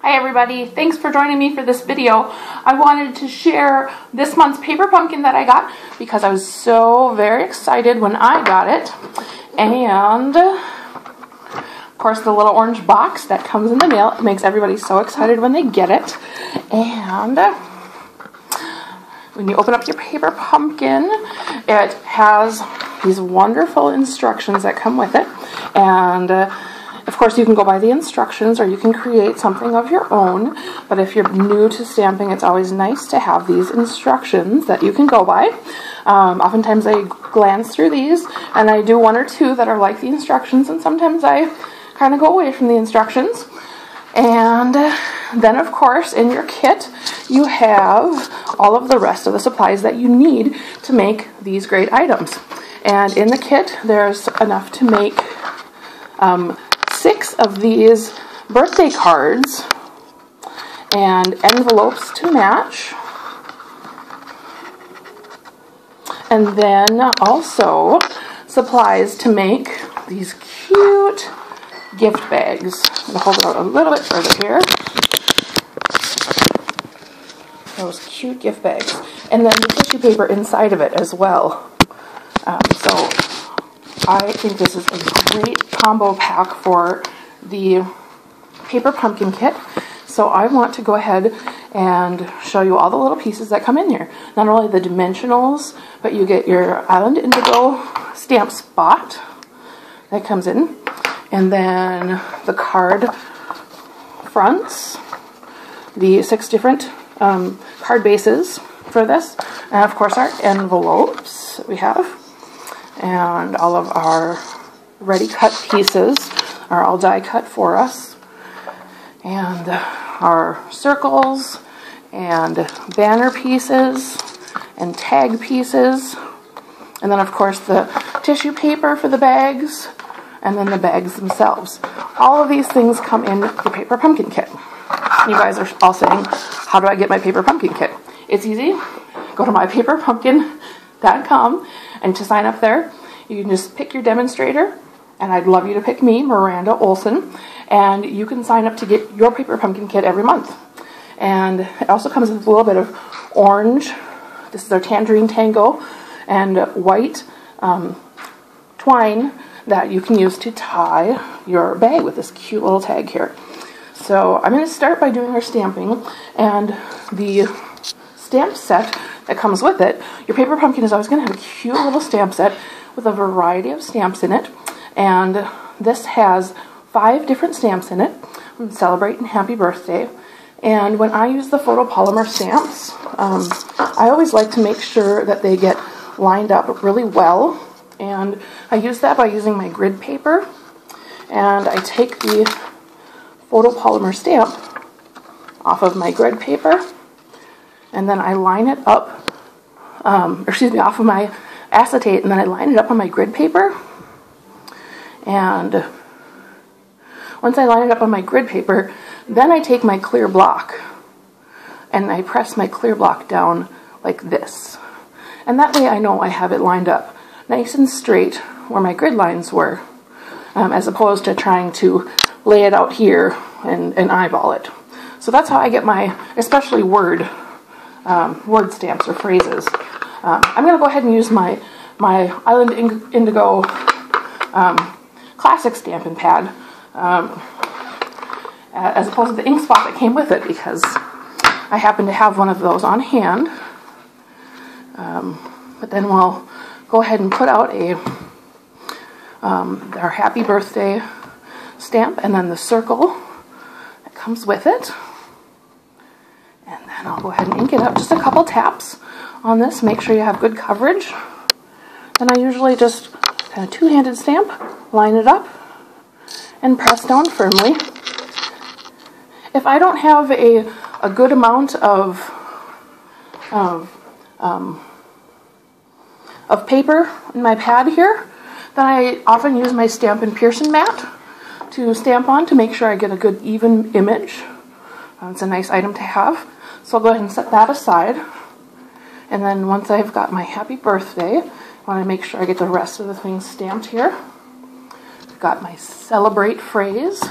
Hi everybody, thanks for joining me for this video. I wanted to share this month's paper pumpkin that I got because I was so very excited when I got it. And of course the little orange box that comes in the mail, it makes everybody so excited when they get it. And when you open up your paper pumpkin, it has these wonderful instructions that come with it. And of course, you can go by the instructions or you can create something of your own. But if you're new to stamping, it's always nice to have these instructions that you can go by. Oftentimes I glance through these and I do one or two that are like the instructions, and sometimes I kind of go away from the instructions. And then, of course, in your kit, you have all of the rest of the supplies that you need to make these great items. And in the kit, there's enough to make 6 of these birthday cards and envelopes to match. And then also supplies to make these cute gift bags. I'm going to hold it out a little bit further here. Those cute gift bags. And then the tissue paper inside of it as well. So I think this is a great combo pack for the paper pumpkin kit. So I want to go ahead and show you all the little pieces that come in here. Not only the dimensionals, but you get your Island Indigo stamp spot that comes in. And then the card fronts, the 6 different card bases for this. And of course our envelopes that we have. And all of our ready cut pieces are all die cut for us. And our circles and banner pieces and tag pieces. And then of course the tissue paper for the bags, and then the bags themselves. All of these things come in the paper pumpkin kit. You guys are all saying, how do I get my paper pumpkin kit? It's easy. Go to mypaperpumpkin.com, and to sign up there, you can just pick your demonstrator, and I'd love you to pick me, Miranda Olson, and you can sign up to get your paper pumpkin kit every month. And it also comes with a little bit of orange, this is our Tangerine Tango, and white twine that you can use to tie your bag with this cute little tag here. So I'm going to start by doing our stamping, and the stamp set that comes with it. Your paper pumpkin is always going to have a cute little stamp set with a variety of stamps in it, and this has 5 different stamps in it. Celebrate and happy birthday. And when I use the photopolymer stamps, I always like to make sure that they get lined up really well, and I use that by using my grid paper, and I take the photopolymer stamp off of my grid paper, and then I line it up, off of my acetate, and then I line it up on my grid paper. And once I line it up on my grid paper, then I take my clear block and I press my clear block down like this. And that way I know I have it lined up nice and straight where my grid lines were, as opposed to trying to lay it out here and eyeball it. So that's how I get my, especially word stamps or phrases. I'm going to go ahead and use my Island Indigo classic stamping pad as opposed to the ink spot that came with it, because I happen to have one of those on hand. But then we'll go ahead and put out our happy birthday stamp, and then the circle that comes with it. And then I'll go ahead and ink it up. Just a couple taps on this. Make sure you have good coverage. Then I usually just kind of two-handed stamp, line it up, and press down firmly. If I don't have a good amount of paper in my pad here, then I often use my Stampin' Pearson mat to stamp on to make sure I get a good even image. It's a nice item to have. So I'll go ahead and set that aside. And then once I've got my happy birthday, I want to make sure I get the rest of the things stamped here. I've got my celebrate phrase.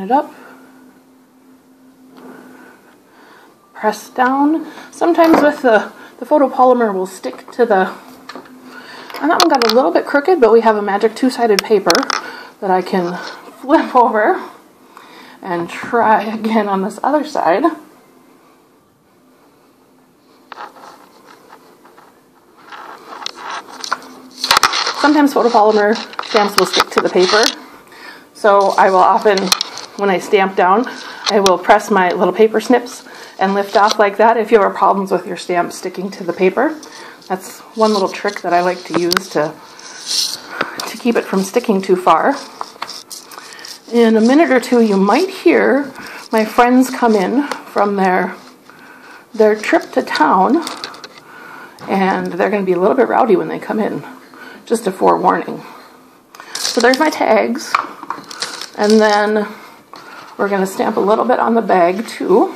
it up. Press down. Sometimes with the photopolymer will stick to the... And that one got a little bit crooked, but we have a magic two-sided paper that I can flip over and try again on this other side. Sometimes photopolymer stamps will stick to the paper, so I will often, when I stamp down, I will press my little paper snips and lift off like that if you have problems with your stamp sticking to the paper. That's one little trick that I like to use to keep it from sticking too far. In a minute or two, you might hear my friends come in from their trip to town, and they're going to be a little bit rowdy when they come in. Just a forewarning. So there's my tags, and then we're going to stamp a little bit on the bag too.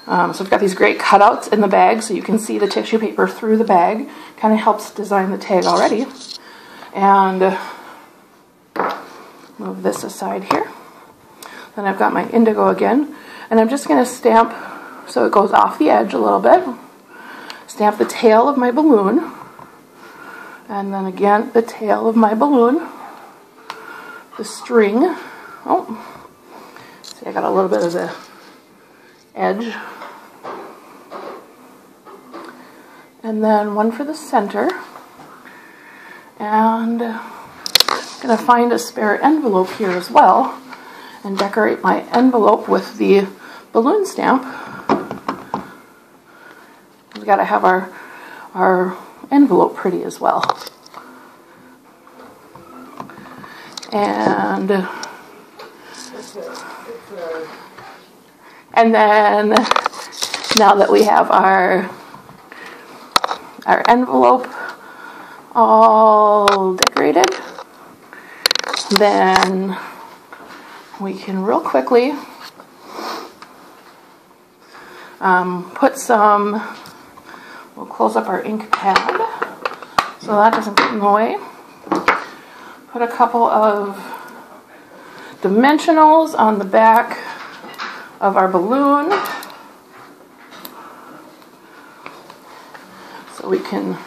So we've got these great cutouts in the bag so you can see the tissue paper through the bag. Kind of helps design the tag already. And move this aside here. Then I've got my indigo again, and I'm just going to stamp so it goes off the edge a little bit. Stamp the tail of my balloon, and then again the tail of my balloon, the string. Oh, see, I got a little bit of the edge, and then one for the center, and I'm going to find a spare envelope here as well and decorate my envelope with the balloon stamp. We've got to have our envelope pretty as well. And then now that we have our envelope all decorated, then we can real quickly put some, we'll close up our ink pad so that doesn't get in the way. Put a couple of dimensionals on the back of our balloon so we can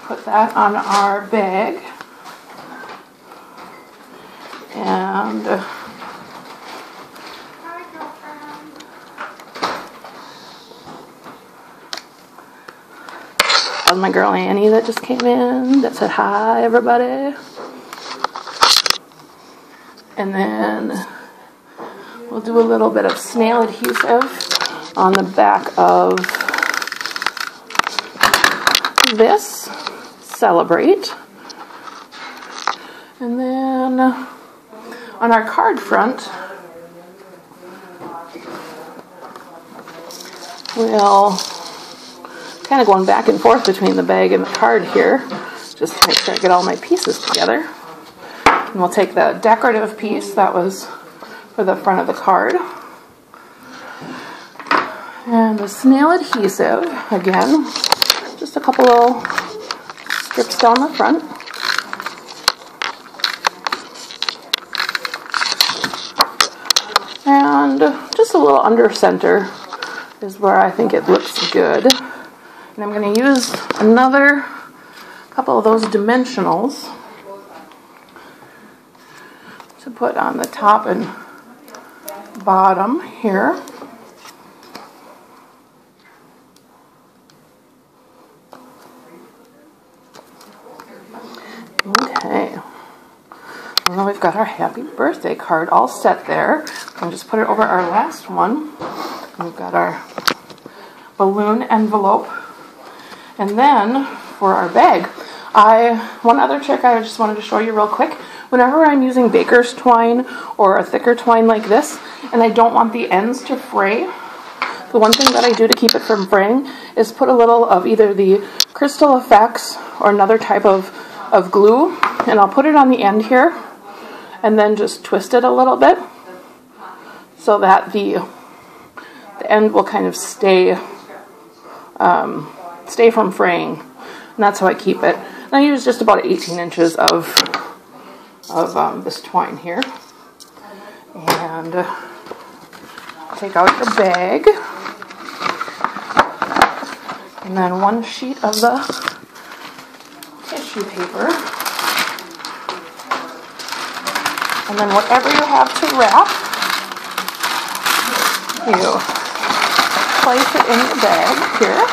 put that on our bag. And that was my girl Annie that just came in that said hi everybody. And then we'll do a little bit of snail adhesive on the back of this Celebrate. And then on our card front, we'll kind of going back and forth between the bag and the card here, just to make sure I get all my pieces together. And we'll take the decorative piece that was for the front of the card. And the snail adhesive, again, just a couple little strips down the front. And just a little under center is where I think it looks good. And I'm going to use another couple of those dimensionals to put on the top and bottom here. Okay. Well, we've got our happy birthday card all set there. I'll just put it over our last one. We've got our balloon envelope. And then for our bag, one other trick I just wanted to show you real quick. Whenever I'm using baker's twine or a thicker twine like this, and I don't want the ends to fray, the one thing that I do to keep it from fraying is put a little of either the Crystal Effects or another type of glue, and I'll put it on the end here, and then just twist it a little bit so that the end will kind of stay from fraying. And that's how I keep it. And I use just about 18 inches of this twine here. And take out your bag. And then one sheet of the tissue paper. And then whatever you have to wrap, you place it in the bag here.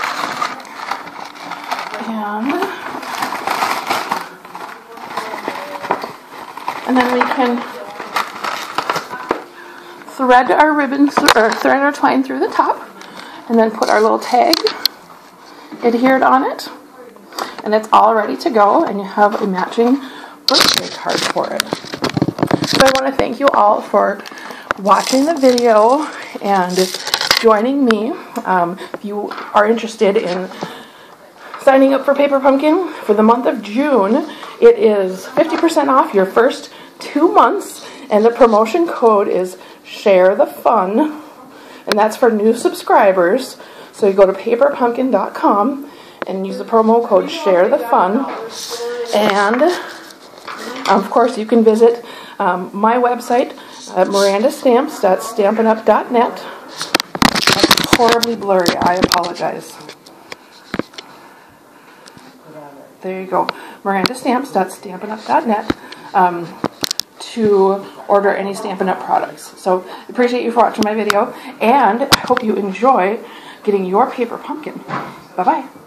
And then we can thread our ribbons, or thread our twine through the top, and then put our little tag adhered on it, and it's all ready to go, and you have a matching birthday card for it. So I want to thank you all for watching the video and joining me. If you are interested in signing up for Paper Pumpkin for the month of June, it is 50% off your first 2 months, and the promotion code is ShareTheFun, and that's for new subscribers. So you go to paperpumpkin.com and use the promo code ShareTheFun, and of course you can visit my website at mirandastamps.stampinup.net. That's horribly blurry, I apologize. There you go, mirandastamps.stampinup.net, to order any Stampin' Up! Products. So I appreciate you for watching my video, and I hope you enjoy getting your Paper Pumpkin. Bye-bye.